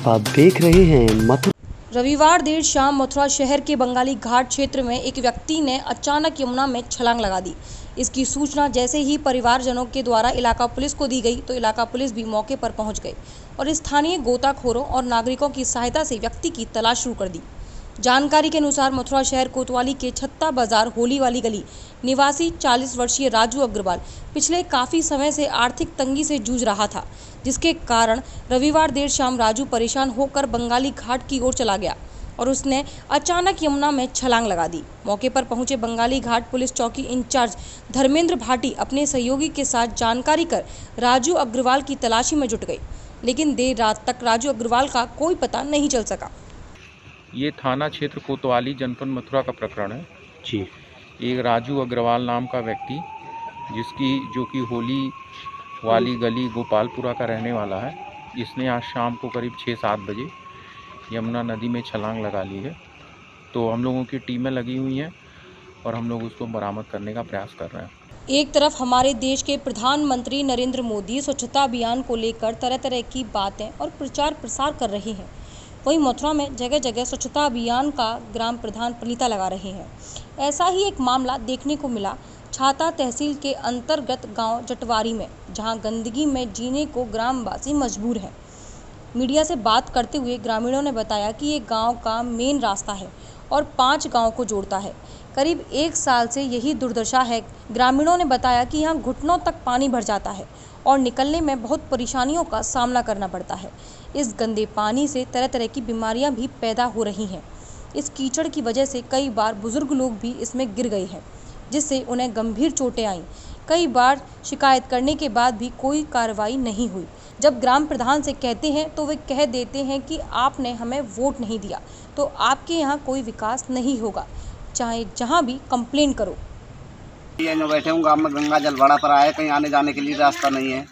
आप देख रहे हैं मथुरा। रविवार देर शाम मथुरा शहर के बंगाली घाट क्षेत्र में एक व्यक्ति ने अचानक यमुना में छलांग लगा दी। इसकी सूचना जैसे ही परिवारजनों के द्वारा इलाका पुलिस को दी गई तो इलाका पुलिस भी मौके पर पहुंच गई और स्थानीय गोताखोरों और नागरिकों की सहायता से व्यक्ति की तलाश शुरू कर दी। जानकारी के अनुसार मथुरा शहर कोतवाली के छत्ता बाजार होली वाली गली निवासी 40 वर्षीय राजू अग्रवाल पिछले काफ़ी समय से आर्थिक तंगी से जूझ रहा था, जिसके कारण रविवार देर शाम राजू परेशान होकर बंगाली घाट की ओर चला गया और उसने अचानक यमुना में छलांग लगा दी। मौके पर पहुंचे बंगाली घाट पुलिस चौकी इंचार्ज धर्मेंद्र भाटी अपने सहयोगी के साथ जानकारी कर राजू अग्रवाल की तलाशी में जुट गई, लेकिन देर रात तक राजू अग्रवाल का कोई पता नहीं चल सका। ये थाना क्षेत्र कोतवाली जनपद मथुरा का प्रकरण है जी। एक राजू अग्रवाल नाम का व्यक्ति जो कि होली वाली गली गोपालपुरा का रहने वाला है, इसने आज शाम को करीब 6-7 बजे यमुना नदी में छलांग लगा ली है। तो हम लोगों की टीमें लगी हुई हैं और हम लोग उसको बरामद करने का प्रयास कर रहे हैं। एक तरफ हमारे देश के प्रधानमंत्री नरेंद्र मोदी स्वच्छता अभियान को लेकर तरह तरह की बातें और प्रचार प्रसार कर रहे हैं, वहीं मथुरा में जगह जगह स्वच्छता अभियान का ग्राम प्रधान प्रणीता लगा रहे हैं। ऐसा ही एक मामला देखने को मिला छाता तहसील के अंतर्गत गांव जटवारी में, जहां गंदगी में जीने को ग्रामवासी मजबूर हैं। मीडिया से बात करते हुए ग्रामीणों ने बताया कि ये गांव का मेन रास्ता है और 5 गांव को जोड़ता है। करीब 1 साल से यही दुर्दशा है। ग्रामीणों ने बताया कि यहाँ घुटनों तक पानी भर जाता है और निकलने में बहुत परेशानियों का सामना करना पड़ता है। इस गंदे पानी से तरह तरह की बीमारियां भी पैदा हो रही हैं। इस कीचड़ की वजह से कई बार बुजुर्ग लोग भी इसमें गिर गए हैं, जिससे उन्हें गंभीर चोटें आईं। कई बार शिकायत करने के बाद भी कोई कार्रवाई नहीं हुई। जब ग्राम प्रधान से कहते हैं तो वे कह देते हैं कि आपने हमें वोट नहीं दिया तो आपके यहाँ कोई विकास नहीं होगा, चाहे जहाँ भी कंप्लेन करो। ये जो बैठे हूँ गांव में गंगा जल बड़ा पड़ा है, कहीं आने जाने के लिए रास्ता नहीं है।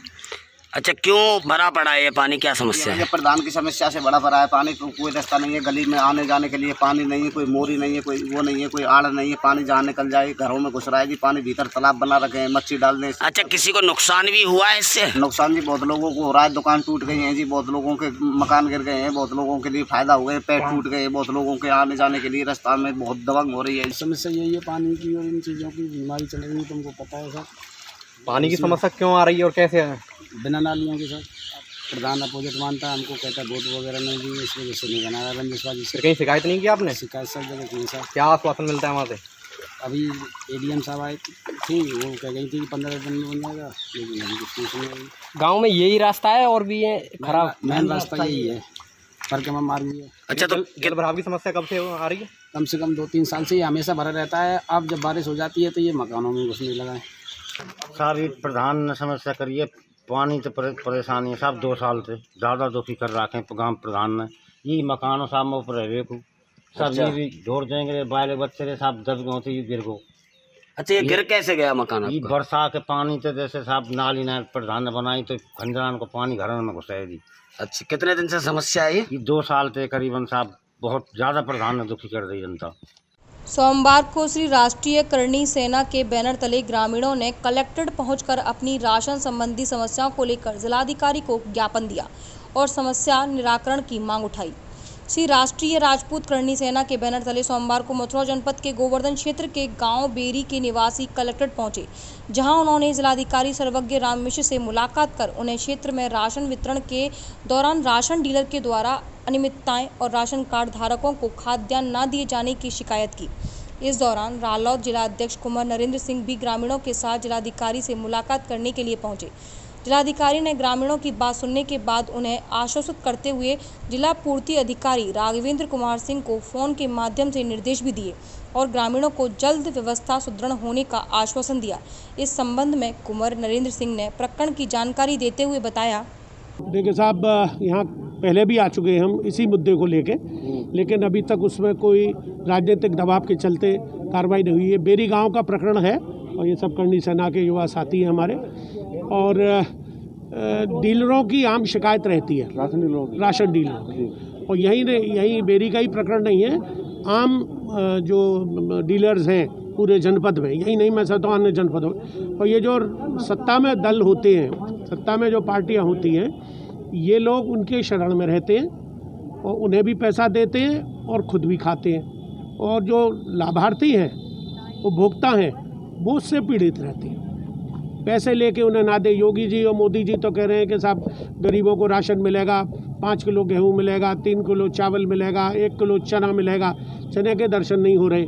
अच्छा, क्यों भरा पड़ा है ये पानी, क्या समस्या है? ये प्रधान की समस्या से बड़ा पड़ा है पानी, कोई रास्ता नहीं है, गली में आने जाने के लिए पानी नहीं है, कोई मोरी नहीं है, कोई वो नहीं है, कोई आड़ नहीं है, पानी जहाँ निकल जाए घरों में घुस रहा है जी, पानी भीतर तालाब बना रखे हैं, मच्छी डाल दें। अच्छा, किसी को नुकसान भी हुआ है इससे? नुकसान जी बहुत लोगों को हो रहा है, दुकान टूट गई है जी, बहुत लोगों के मकान गिर गए हैं, बहुत लोगों के लिए फायदा हुआ है, पेट टूट गए, बहुत लोगों के आने जाने के लिए रास्ता में बहुत दबंग हो रही है। समस्या यही है पानी की और इन चीज़ों की बीमारी चल रही है, तुमको पता है सर। पानी की समस्या क्यों आ रही है और कैसे है? बिना नालियों के सर प्रधान अपोजिट मानता है, हमको कहता है वोट वगैरह नहीं दी, इस वजह से नहीं बना रहा रंजिशबाजी से। कहीं शिकायत नहीं की आपने? शिकायत सब जगह की सर। क्या आश्वासन मिलता है वहाँ से? अभी एडीएम साहब आए थी, वो कह गई थी कि 15 दिन में बन जाएगा, लेकिन अभी कुछ पूछ नहीं आई। गाँव में यही रास्ता है और भी ये खराब मेन रास्ता यही है, करके मार भी है। अच्छा, तो जल भराव की समस्या कब से आ रही है? कम से कम 2-3 साल से ये हमेशा भरा रहता है। अब जब बारिश हो जाती है तो ये मकानों में घुसने लगा है। सारी प्रधान ने समस्या करी है, पानी तो परेशानी है साहब, 2 साल से ज़्यादा दुखी कर रखे हैं गाँव प्रधान ने। ये मकानों साहब में ऊपर रहे को सब ये भी ढोर जाएंगे, बाले बच्चे रे साहब दब गए थे, ये गिर गो। अच्छा, ये गिर कैसे गया मकान ये आपका? बरसा के पानी से जैसे साहब नाली ना प्रधान ने बनाई तो खंजरान को पानी घर में घुसाए दी। अच्छा, कितने दिन से समस्या है ये 2 साल से करीबन साहब, बहुत ज़्यादा प्रधान ने दुखी कर दी जनता। सोमवार को श्री राष्ट्रीय करणी सेना के बैनर तले ग्रामीणों ने कलेक्ट्रेट पहुंचकर अपनी राशन संबंधी समस्याओं को लेकर जिलाधिकारी को ज्ञापन दिया और समस्या निराकरण की मांग उठाई। श्री राष्ट्रीय राजपूत करणी सेना के बैनर तले सोमवार को मथुरा जनपद के गोवर्धन क्षेत्र के गांव बेरी के निवासी कलेक्ट्रेट पहुंचे, जहां उन्होंने जिलाधिकारी सर्वज्ञ राम मिश्र से मुलाकात कर उन्हें क्षेत्र में राशन वितरण के दौरान राशन डीलर के द्वारा अनियमितताएं और राशन कार्ड धारकों को खाद्यान्न न दिए जाने की शिकायत की। इस दौरान रालोद जिला अध्यक्ष कुमार नरेंद्र सिंह भी ग्रामीणों के साथ जिलाधिकारी से मुलाकात करने के लिए पहुंचे। जिलाधिकारी ने ग्रामीणों की बात सुनने के बाद उन्हें आश्वस्त करते हुए जिला पूर्ति अधिकारी राघवेंद्र कुमार सिंह को फोन के माध्यम से निर्देश भी दिए और ग्रामीणों को जल्द व्यवस्था सुदृढ़ होने का आश्वासन दिया। इस संबंध में कुमार नरेंद्र सिंह ने प्रकरण की जानकारी देते हुए बताया, देखिए साहब, यहाँ पहले भी आ चुके हैं हम इसी मुद्दे को लेके, लेकिन अभी तक उसमें कोई राजनीतिक दबाव के चलते कार्रवाई नहीं हुई है। बेरी गांव का प्रकरण है और ये सब करणी सेना के युवा साथी हैं हमारे, और डीलरों की आम शिकायत रहती है, राशन डीलरों की। और यही बेरी का ही प्रकरण नहीं है, आम जो डीलर्स हैं पूरे जनपद में, यही नहीं मैं समझता हूँ अन्य जनपदों में। और ये जो सत्ता में दल होते हैं, सत्ता में जो पार्टियां होती हैं, ये लोग उनके शरण में रहते हैं और उन्हें भी पैसा देते हैं और खुद भी खाते हैं। और जो लाभार्थी हैं, उपभोक्ता हैं, वो उससे पीड़ित रहते हैं। पैसे लेके उन्हें ना दे। योगी जी और मोदी जी तो कह रहे हैं कि साहब गरीबों को राशन मिलेगा, 5 किलो गेहूँ मिलेगा, 3 किलो चावल मिलेगा, 1 किलो चना मिलेगा। चने के दर्शन नहीं हो रहे,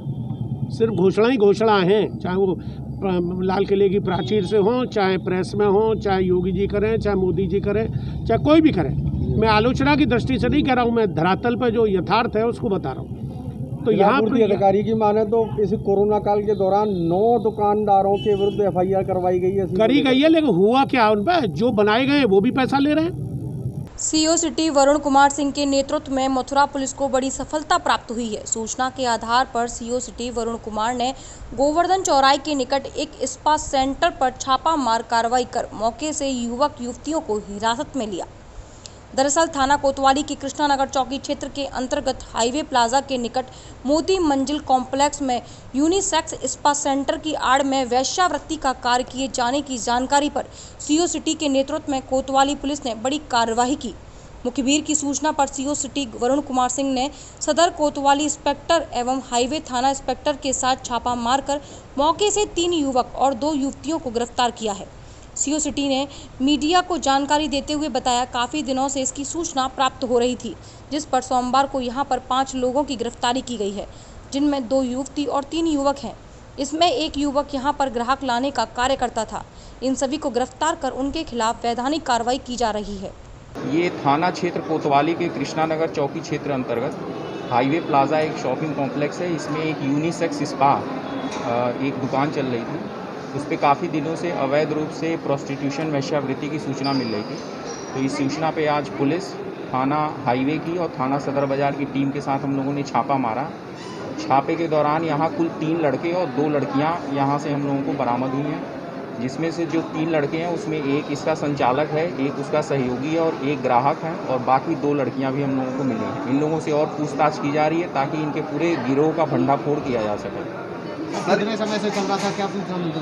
सिर्फ घोषणा ही घोषणा हैं, चाहे वो लाल किले की प्राचीर से हों, चाहे प्रेस में हों, चाहे योगी जी करें, चाहे मोदी जी करें, चाहे कोई भी करे। मैं आलोचना की दृष्टि से नहीं कह रहा हूँ, मैं धरातल पर जो यथार्थ है उसको बता रहा हूँ। तो यहाँ पर अधिकारी की माने तो इस कोरोना काल के दौरान 9 दुकानदारों के विरुद्ध FIR करवाई गई है, करी गई है, लेकिन हुआ क्या उन पर? जो बनाए गए वो भी पैसा ले रहे हैं। सीओ सिटी वरुण कुमार सिंह के नेतृत्व में मथुरा पुलिस को बड़ी सफलता प्राप्त हुई है। सूचना के आधार पर सीओ सिटी वरुण कुमार ने गोवर्धन चौराहे के निकट एक स्पा सेंटर पर छापा मार कार्रवाई कर मौके से युवक युवतियों को हिरासत में लिया। दरअसल थाना कोतवाली की कृष्णानगर चौकी क्षेत्र के अंतर्गत हाईवे प्लाजा के निकट मोती मंजिल कॉम्प्लेक्स में यूनिसेक्स स्पा सेंटर की आड़ में वेश्यावृत्ति का कार्य किए जाने की जानकारी पर सीओ सिटी के नेतृत्व में कोतवाली पुलिस ने बड़ी कार्यवाही की। मुखबिर की सूचना पर सीओ सिटी वरुण कुमार सिंह ने सदर कोतवाली इंस्पेक्टर एवं हाईवे थाना इंस्पेक्टर के साथ छापा मारकर मौके से 3 युवक और 2 युवतियों को गिरफ्तार किया है। सीओ सिटी ने मीडिया को जानकारी देते हुए बताया, काफ़ी दिनों से इसकी सूचना प्राप्त हो रही थी, जिस पर सोमवार को यहां पर 5 लोगों की गिरफ्तारी की गई है, जिनमें 2 युवती और 3 युवक हैं। इसमें एक युवक यहां पर ग्राहक लाने का कार्य करता था। इन सभी को गिरफ्तार कर उनके खिलाफ वैधानिक कार्रवाई की जा रही है। ये थाना क्षेत्र कोतवाली के कृष्णानगर चौकी क्षेत्र अंतर्गत हाईवे प्लाजा एक शॉपिंग कॉम्प्लेक्स है। इसमें एक यूनिसेक्स स्पा एक दुकान चल रही थी। उस पर काफ़ी दिनों से अवैध रूप से प्रोस्टिट्यूशन वेश्यावृत्ति की सूचना मिल रही थी। तो इस सूचना पे आज पुलिस थाना हाईवे की और थाना सदर बाज़ार की टीम के साथ हम लोगों ने छापा मारा। छापे के दौरान यहाँ कुल 3 लड़के और 2 लड़कियाँ यहाँ से हम लोगों को बरामद हुई हैं, जिसमें से जो 3 लड़के हैं उसमें एक इसका संचालक है, एक उसका सहयोगी है और एक ग्राहक है, और बाकी 2 लड़कियाँ भी हम लोगों को मिली हैं। इन लोगों से और पूछताछ की जा रही है ताकि इनके पूरे गिरोह का भंडाफोड़ किया जा सके। कितने समय से चल रहा था, क्या पूछा मुझे?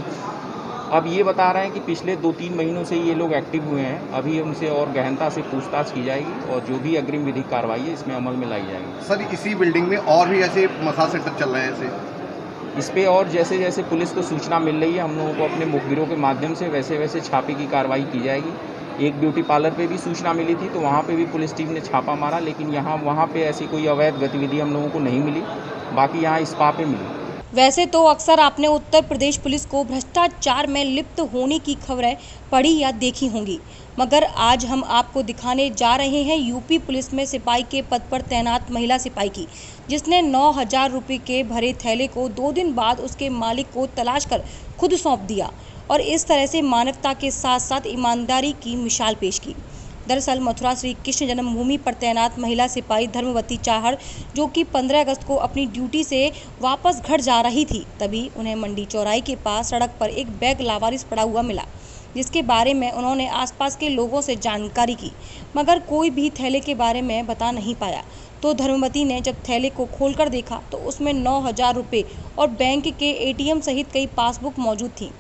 अब ये बता रहे हैं कि पिछले 2-3 महीनों से ये लोग एक्टिव हुए हैं। अभी उनसे और गहनता से पूछताछ की जाएगी और जो भी अग्रिम विधिक कार्रवाई है इसमें अमल में लाई जाएगी। सर, इसी बिल्डिंग में और भी ऐसे मसाज सेंटर चल रहे हैं ऐसे? इस पे और जैसे जैसे पुलिस को सूचना मिल रही है, हम लोगों को अपने मुखबिरों के माध्यम से वैसे वैसे छापे की कार्रवाई की जाएगी। एक ब्यूटी पार्लर पे भी सूचना मिली थी, तो वहाँ पे भी पुलिस टीम ने छापा मारा, लेकिन वहाँ पे ऐसी कोई अवैध गतिविधि हम लोगों को नहीं मिली। बाकी यहाँ स्पा पे मिली। वैसे तो अक्सर आपने उत्तर प्रदेश पुलिस को भ्रष्टाचार में लिप्त होने की खबरें पढ़ी या देखी होंगी, मगर आज हम आपको दिखाने जा रहे हैं यूपी पुलिस में सिपाही के पद पर तैनात महिला सिपाही की, जिसने 9,000 रुपये के भरे थैले को 2 दिन बाद उसके मालिक को तलाश कर खुद सौंप दिया और इस तरह से मानवता के साथ साथ ईमानदारी की मिसाल पेश की। दरअसल मथुरा श्री कृष्ण जन्मभूमि पर तैनात महिला सिपाही धर्मवती चाहड़, जो कि 15 अगस्त को अपनी ड्यूटी से वापस घर जा रही थी, तभी उन्हें मंडी चौराहे के पास सड़क पर एक बैग लावारिस पड़ा हुआ मिला, जिसके बारे में उन्होंने आसपास के लोगों से जानकारी की, मगर कोई भी थैले के बारे में बता नहीं पाया। तो धर्मवती ने जब थैले को खोलकर देखा तो उसमें 9,000 रुपये और बैंक के ATM सहित कई पासबुक मौजूद थी,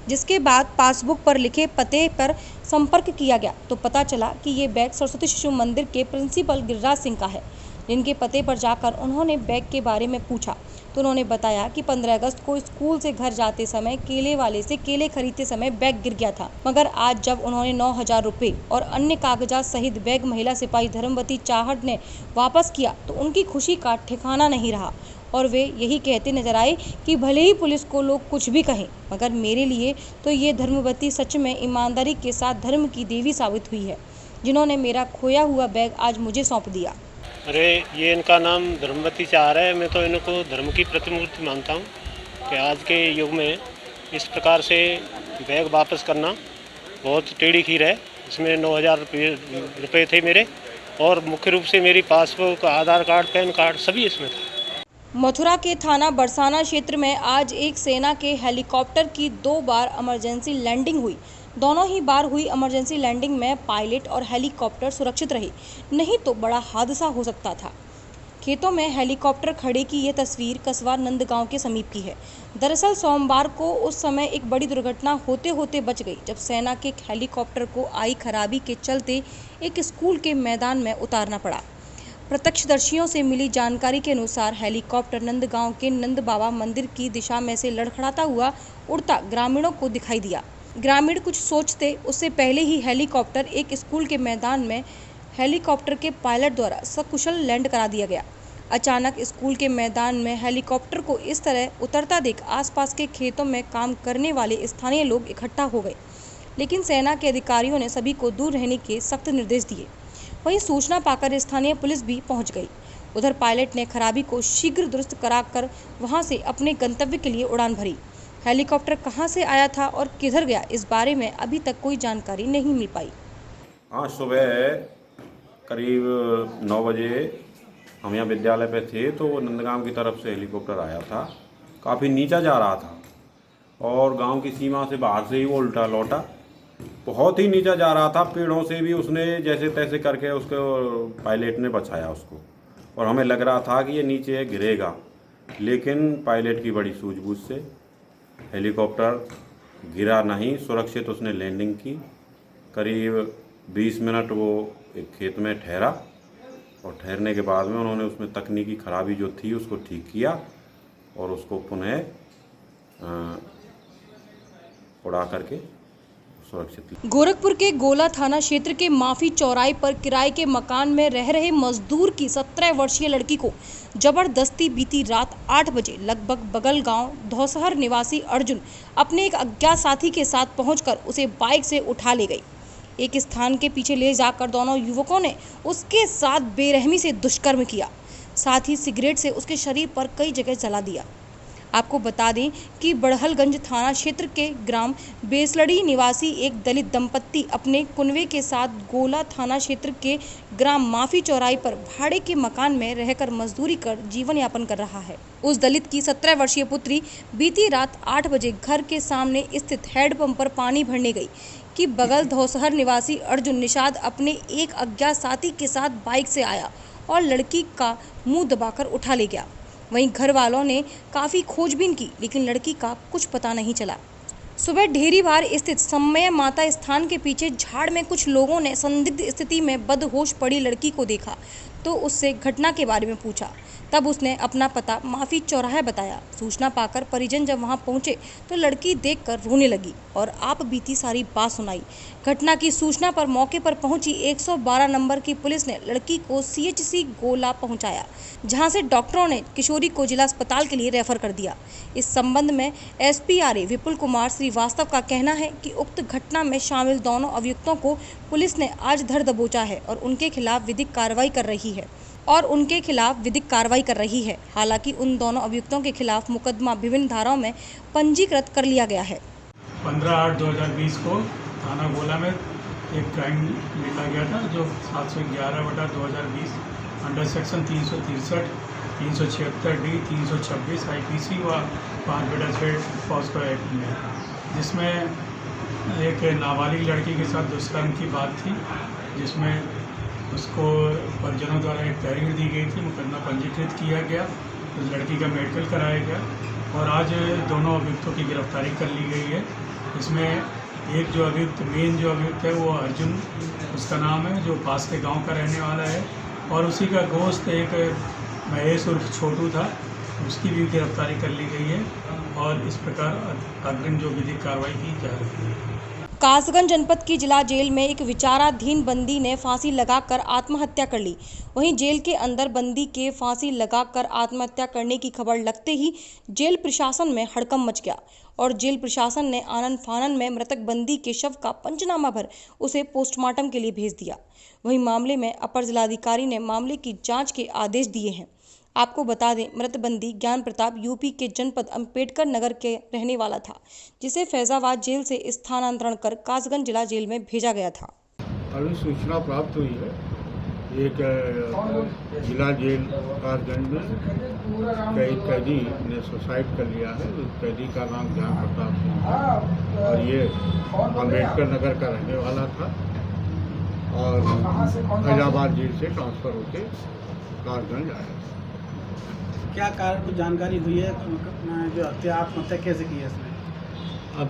जिसके बाद पासबुक पर लिखे पते पर संपर्क किया गया तो पता चला कि ये बैग सरस्वती शिशु मंदिर के प्रिंसिपल गिरिराज सिंह का है, जिनके पते पर जाकर उन्होंने बैग के बारे में पूछा तो उन्होंने बताया कि 15 अगस्त को स्कूल से घर जाते समय केले वाले से केले खरीदते समय बैग गिर गया था, मगर आज जब उन्होंने 9,000 रुपये और अन्य कागजात सहित बैग महिला सिपाही धर्मवती चाहड़ ने वापस किया तो उनकी खुशी का ठिकाना नहीं रहा और वे यही कहते नजर आए कि भले ही पुलिस को लोग कुछ भी कहें, मगर मेरे लिए तो ये धर्मवती सच में ईमानदारी के साथ धर्म की देवी साबित हुई है, जिन्होंने मेरा खोया हुआ बैग आज मुझे सौंप दिया। अरे ये इनका नाम धर्मवती चाहड़ है। मैं तो इनको धर्म की प्रतिमूर्ति मानता हूँ कि आज के युग में इस प्रकार से बैग वापस करना बहुत टेढ़ी खीर है। इसमें 9,000 रुपये थे मेरे, और मुख्य रूप से मेरी पासबुक, आधार कार्ड, पैन कार्ड सभी इसमें थे। मथुरा के थाना बरसाना क्षेत्र में आज एक सेना के हेलीकॉप्टर की 2 बार इमरजेंसी लैंडिंग हुई। दोनों ही बार हुई इमरजेंसी लैंडिंग में पायलट और हेलीकॉप्टर सुरक्षित रहे, नहीं तो बड़ा हादसा हो सकता था। खेतों में हेलीकॉप्टर खड़े की यह तस्वीर कस्बा नंदगांव के समीप की है। दरअसल सोमवार को उस समय एक बड़ी दुर्घटना होते होते बच गई, जब सेना के हेलीकॉप्टर को आई खराबी के चलते एक स्कूल के मैदान में उतारना पड़ा। प्रत्यक्षदर्शियों से मिली जानकारी के अनुसार हेलीकॉप्टर नंदगांव के नंद बाबा मंदिर की दिशा में से लड़खड़ाता हुआ उड़ता ग्रामीणों को दिखाई दिया। ग्रामीण कुछ सोचते उससे पहले ही हेलीकॉप्टर एक स्कूल के मैदान में हेलीकॉप्टर के पायलट द्वारा सकुशल लैंड करा दिया गया। अचानक स्कूल के मैदान में हेलीकॉप्टर को इस तरह उतरता देख आसपास के खेतों में काम करने वाले स्थानीय लोग इकट्ठा हो गए, लेकिन सेना के अधिकारियों ने सभी को दूर रहने के सख्त निर्देश दिए। वहीं सूचना पाकर स्थानीय पुलिस भी पहुंच गई। उधर पायलट ने खराबी को शीघ्र दुरुस्त कराकर वहां से अपने गंतव्य के लिए उड़ान भरी। हेलीकॉप्टर कहां से आया था और किधर गया, इस बारे में अभी तक कोई जानकारी नहीं मिल पाई। आज सुबह करीब 9 बजे हम यहाँ विद्यालय पे थे तो नंदगांव की तरफ से हेलीकॉप्टर आया था। काफ़ी नीचा जा रहा था और गांव की सीमा से बाहर से ही वो उल्टा लौटा। बहुत ही नीचा जा रहा था, पेड़ों से भी उसने जैसे तैसे करके उसको पायलट ने बचाया उसको, और हमें लग रहा था कि ये नीचे गिरेगा, लेकिन पायलट की बड़ी सूझबूझ से हेलीकॉप्टर गिरा नहीं, सुरक्षित उसने लैंडिंग की। करीब 20 मिनट वो एक खेत में ठहरा और ठहरने के बाद में उन्होंने उसमें तकनीकी खराबी जो थी उसको ठीक किया और उसको पुनः उड़ा करके सुरक्षित। गोरखपुर के गोला थाना क्षेत्र के माफी चौराहे पर किराए के मकान में रह रहे मजदूर की 17 वर्षीय लड़की को जबरदस्ती बीती रात 8 बजे लगभग बगल गांव धौसहर निवासी अर्जुन अपने एक अज्ञात साथी के साथ पहुंचकर उसे बाइक से उठा ले गई। एक स्थान के पीछे ले जाकर दोनों युवकों ने उसके साथ बेरहमी से दुष्कर्म किया, साथ ही सिगरेट से उसके शरीर पर कई जगह जला दिया। आपको बता दें कि बड़हलगंज थाना क्षेत्र के ग्राम बेसलड़ी निवासी एक दलित दंपत्ति अपने कुनवे के साथ गोला थाना क्षेत्र के ग्राम माफी चौराहे पर भाड़े के मकान में रहकर मजदूरी कर जीवन यापन कर रहा है। उस दलित की 17 वर्षीय पुत्री बीती रात 8 बजे घर के सामने स्थित हैंडपंप पर पानी भरने गई कि बगल धौसहर निवासी अर्जुन निषाद अपने एक अज्ञात साथी के साथ बाइक से आया और लड़की का मुंह दबाकर उठा ले गया। वहीं घर वालों ने काफ़ी खोजबीन की, लेकिन लड़की का कुछ पता नहीं चला। सुबह ढेरीवार स्थित समय माता स्थान के पीछे झाड़ में कुछ लोगों ने संदिग्ध स्थिति में बदहोश पड़ी लड़की को देखा तो उससे घटना के बारे में पूछा। तब उसने अपना पता माफी चौराहा बताया। सूचना पाकर परिजन जब वहां पहुंचे तो लड़की देखकर रोने लगी और आप बीती सारी बात सुनाई। घटना की सूचना पर मौके पर पहुंची 112 नंबर की पुलिस ने लड़की को CHC गोला पहुंचाया, जहां से डॉक्टरों ने किशोरी को जिला अस्पताल के लिए रेफर कर दिया। इस संबंध में SPRA विपुल कुमार श्रीवास्तव का कहना है कि उक्त घटना में शामिल दोनों अभियुक्तों को पुलिस ने आज धर दबोचा है और उनके खिलाफ विधिक कार्रवाई कर रही है। हालांकि उन दोनों अभियुक्तों के खिलाफ मुकदमा विभिन्न धाराओं में पंजीकृत कर लिया गया है। 15/8/2020 को थाना गोला में एक क्राइम लिखा गया था जो 711/2020 अंडर सेक्शन 363, 376D, 326 IPC व 5/6 पॉस्को एक्ट में, जिसमें एक नाबालिग लड़की के साथ दुष्कर्म की बात थी, जिसमें उसको परिजनों द्वारा एक तहरीर दी गई थी। मुकदमा पंजीकृत किया गया, उस लड़की का मेडिकल कराया गया और आज दोनों अभियुक्तों की गिरफ्तारी कर ली गई है। इसमें एक जो अभियुक्त मेन जो अभियुक्त है वो अर्जुन उसका नाम है, जो पास के गांव का रहने वाला है, और उसी का दोस्त एक महेश उर्फ छोटू था, उसकी भी गिरफ्तारी कर ली गई है और इस प्रकार अग्रिम जो विधिक कार्रवाई की जा रही है। कासगंज जनपद की जिला जेल में एक विचाराधीन बंदी ने फांसी लगाकर आत्महत्या कर ली। वहीं जेल के अंदर बंदी के फांसी लगाकर आत्महत्या करने की खबर लगते ही जेल प्रशासन में हड़कंप मच गया और जेल प्रशासन ने आनन फानन में मृतक बंदी के शव का पंचनामा भर उसे पोस्टमार्टम के लिए भेज दिया। वहीं मामले में अपर जिलाधिकारी ने मामले की जाँच के आदेश दिए हैं। आपको बता दें, मृत बंदी ज्ञान प्रताप यूपी के जनपद अम्बेडकर नगर के रहने वाला था, जिसे फैजाबाद जेल से स्थानांतरण कर कासगंज जिला जेल में भेजा गया था। अभी सूचना प्राप्त हुई है, एक जिला जेल कासगंज में कई कैदी ने सुसाइड कर लिया है। उस कैदी का नाम ज्ञान प्रताप सिंह है और ये अम्बेडकर नगर का रहने वाला था और फैजाबाद जेल से ट्रांसफ़र होकर कासगंज आया। क्या कारण कुछ जानकारी हुई है जो आत्महत्या कैसे की है इसने? अब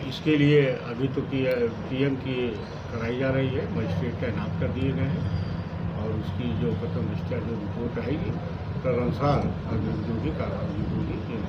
इसके लिए अभी तो PM की कराई जा रही है, मजिस्ट्रेट तैनात कर दिए गए हैं और उसकी जो प्रथम दृष्टया जो रिपोर्ट आएगी तदनुसार जो भी कार्रवाई होगी